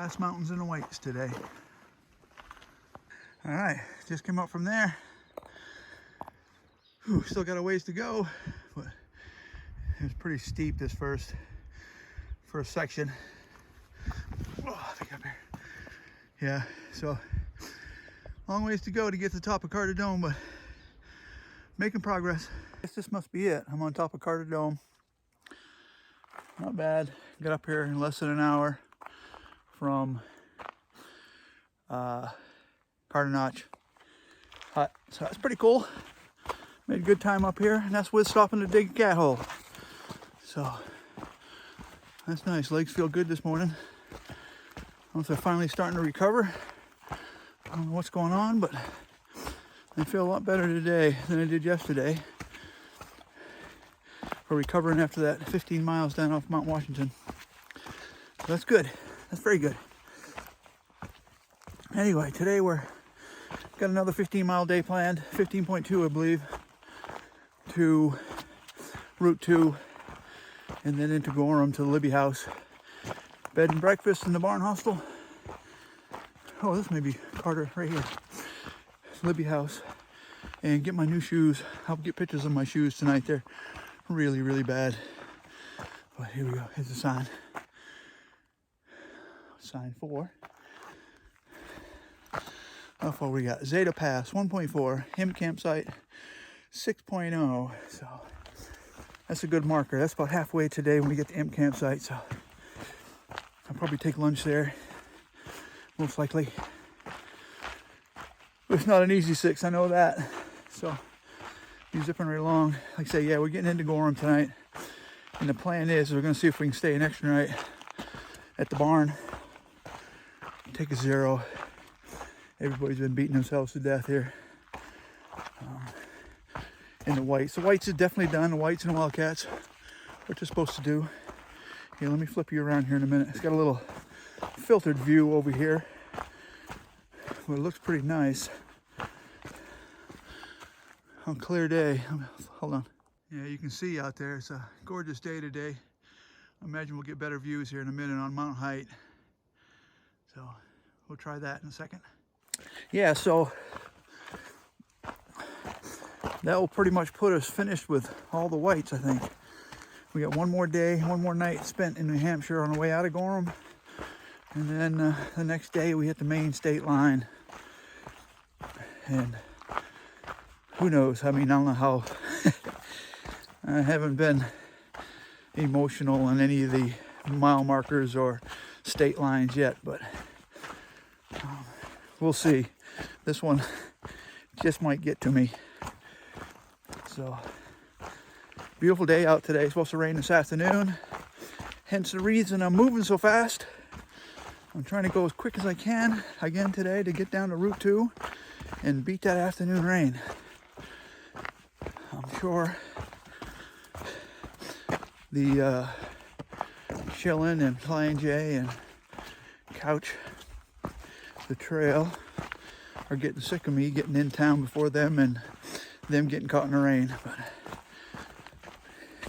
Grass Mountains in the Whites today. All right, just came up from there. Whew, still got a ways to go, but it was pretty steep this first section. Oh, I think up here. Yeah, so long ways to go to get to the top of Carter Dome, but making progress. I guess this must be it. I'm on top of Carter Dome. Not bad. Got up here in less than an hour from Carter Notch Hut. So that's pretty cool. Made a good time up here, and that's with stopping to dig a cat hole. So that's nice. Legs feel good this morning. I don't know if they're finally starting to recover. I don't know what's going on, but I feel a lot better today than I did yesterday for recovering after that 15 miles down off Mount Washington. So that's good. That's very good. Anyway, today we're got another 15-mile day planned, 15.2 I believe, to Route 2 and then into Gorham to the Libby House. Bed and breakfast in the barn hostel. Oh, this may be Carter right here. Libby House. And get my new shoes. I'll get pictures of my shoes tonight. They're really, really bad. But here we go. Here's the sign. Sign 4. How far we got? Zeta Pass 1.4. Imp Campsite 6.0. So that's a good marker. That's about halfway today when we get to Imp Campsite. So I'll probably take lunch there. Most likely. But it's not an easy 6, I know that. So be zipping right along. Like I say, yeah, we're getting into Gorham tonight. And the plan is we're gonna see if we can stay an extra night at the barn. Take a 0. Everybody's been beating themselves to death here. In the Whites. The Whites is definitely done. The Whites and the Wildcats. What you're supposed to do. Here, let me flip you around here in a minute. It's got a little filtered view over here. Well, it looks pretty nice. On a clear day. Hold on. Yeah, you can see out there. It's a gorgeous day today. I imagine we'll get better views here in a minute on Mount Height. So we'll try that in a second. Yeah, so that will pretty much put us finished with all the Whites, I think. We got one more day, one more night spent in New Hampshire on the way out of Gorham. And then the next day we hit the Maine state line. And who knows? I mean, I don't know how. I haven't been emotional on any of the mile markers or state lines yet, but we'll see. This one just might get to me. So, beautiful day out today. It's supposed to rain this afternoon. Hence the reason I'm moving so fast. I'm trying to go as quick as I can again today to get down to Route 2 and beat that afternoon rain. I'm sure the Chillin' and Flying J and Couch, the trail, are getting sick of me getting in town before them and them getting caught in the rain. But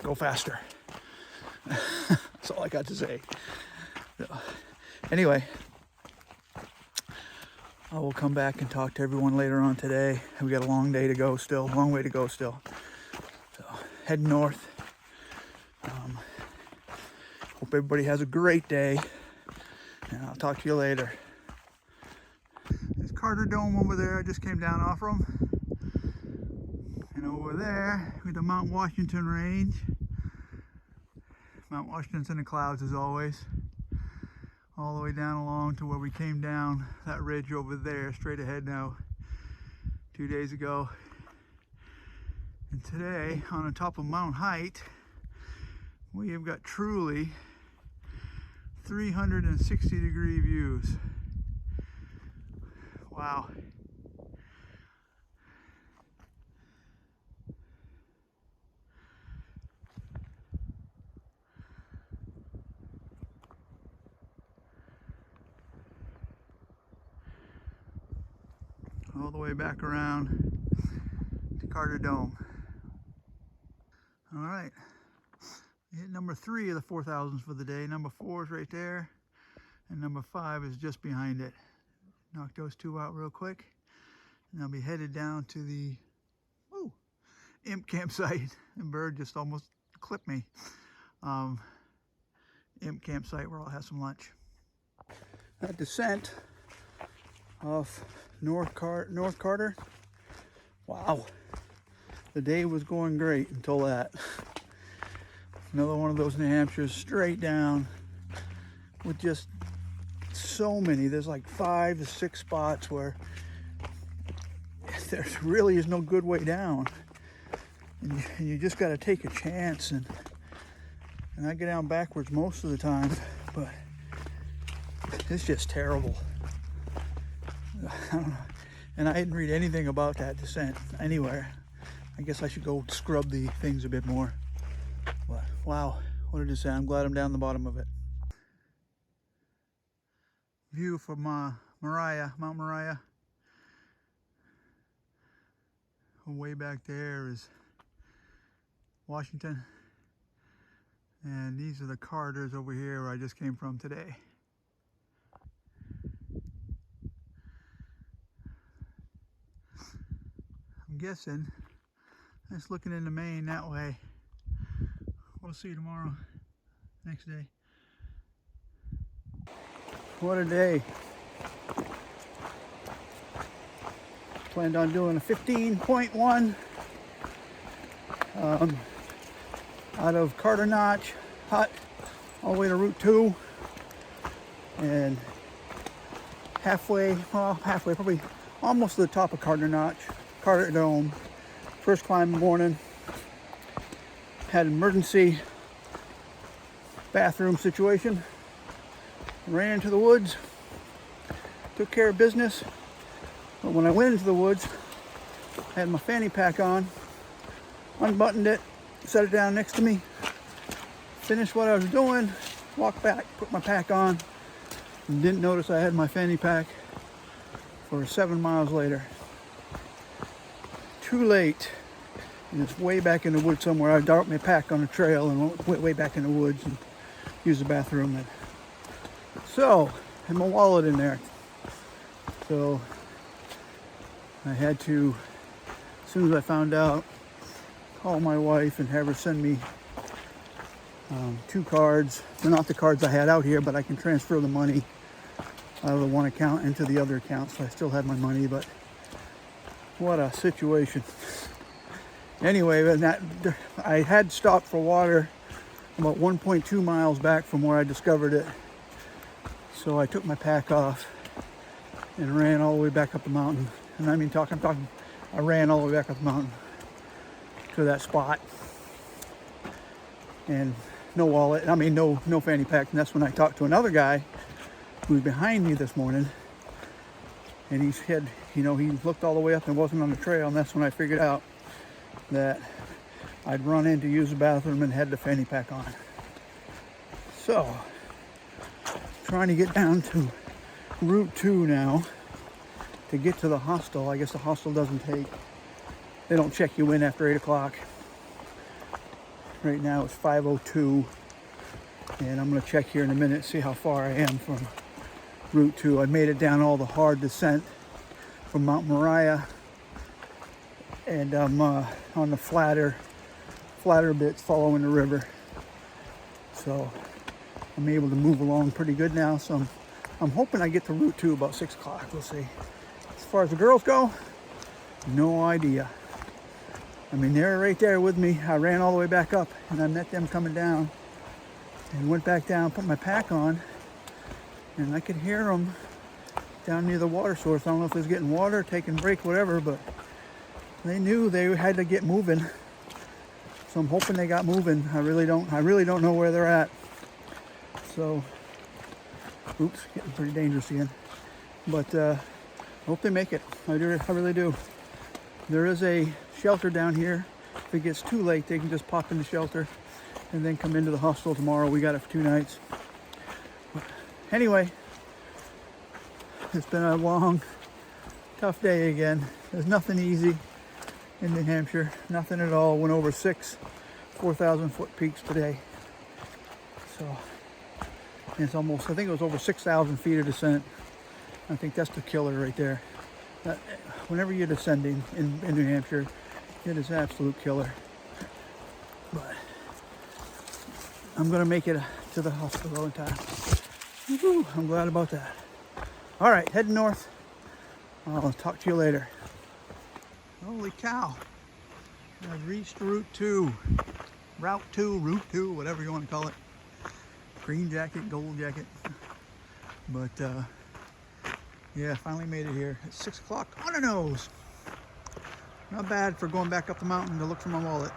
go faster. That's all I got to say. So, anyway, I will come back and talk to everyone later on today. We got a long day to go still, long way to go still. So, heading north. Hope everybody has a great day, and I'll talk to you later. There's Carter Dome over there. I just came down off from. And over there, with the Mount Washington range. Mount Washington's in the clouds as always. All the way down along to where we came down that ridge over there, straight ahead now, 2 days ago. And today, on the top of Mount Height, we have got truly 360-degree views. Wow. All the way back around to Carter Dome. All right, hit number 3 of the 4,000s for the day. Number 4 is right there, and number 5 is just behind it. Knock those two out real quick, and I'll be headed down to the Imp Campsite. And bird just almost clipped me. Imp Campsite, where I'll have some lunch. That descent off North Carter. Wow, the day was going great until that. Another one of those New Hampshires straight down with just so many. There's like 5 to 6 spots where there really is no good way down, and you just got to take a chance. And I get down backwards most of the time, but it's just terrible. I don't know. And I didn't read anything about that descent anywhere. I guess I should go scrub the things a bit more. But wow, what a descent. I'm glad I'm down the bottom of it. View from Mount Moriah. Way back there is Washington. And these are the Carters over here where I just came from today. I'm guessing that's looking into Maine that way. We'll see tomorrow, next day. What a day. Planned on doing a 15.1 out of Carter Notch Hut all the way to Route 2, and halfway, probably almost to the top of Carter Dome. First climb in the morning. Had an emergency bathroom situation. Ran into the woods. Took care of business. But when I went into the woods, I had my fanny pack on. Unbuttoned it. Set it down next to me. Finished what I was doing. Walked back. Put my pack on. And didn't notice I had my fanny pack for 7 miles later. Too late. And it's way back in the woods somewhere. I dropped my pack on the trail and went way back in the woods and used the bathroom. And so, I had my wallet in there. So, I had to, as soon as I found out, call my wife and have her send me 2 cards. They're not the cards I had out here, but I can transfer the money out of the one account into the other account, so I still had my money. But what a situation. Anyway, I had stopped for water about 1.2 miles back from where I discovered it. So I took my pack off and ran all the way back up the mountain. And I'm talking, I ran all the way back up the mountain to that spot. And no wallet, no fanny pack. And that's when I talked to another guy who was behind me this morning. And he said, he looked all the way up and wasn't on the trail. And that's when I figured out that I'd run in to use the bathroom and had the fanny pack on. So, trying to get down to Route 2 now to get to the hostel. I guess the hostel they don't check you in after 8 o'clock. Right now it's 5:02, and I'm going to check here in a minute, see how far I am from Route 2. I made it down all the hard descent from Mount Moriah, and I'm on the flatter bits following the river. So I'm able to move along pretty good now. So I'm hoping I get to Route 2 about 6 o'clock. We'll see. As far as the girls go, no idea. They're right there with me. I ran all the way back up, and I met them coming down, and went back down, put my pack on, and I could hear them down near the water source. I don't know if it was getting water, taking a break, whatever, but they knew they had to get moving. So I'm hoping they got moving. I really don't know where they're at. So, oops, getting pretty dangerous again. But I hope they make it. I really do. There is a shelter down here. If it gets too late, they can just pop in the shelter and then come into the hostel tomorrow. We got it for 2 nights. But anyway, it's been a long, tough day again. There's nothing easy in New Hampshire. Nothing at all. Went over 6 4,000 foot peaks today. So And it's almost, I think it was over 6,000 feet of descent. I think that's the killer right there. Whenever you're descending in New Hampshire, it is an absolute killer. But I'm gonna make it to the hospital in time. Woo-hoo, I'm glad about that. All right, heading north. I'll talk to you later. Holy cow. I've reached Route 2. Route 2, whatever you want to call it. Green jacket, gold jacket. But yeah, finally made it here. It's 6 o'clock on the nose. Not bad for going back up the mountain to look for my wallet.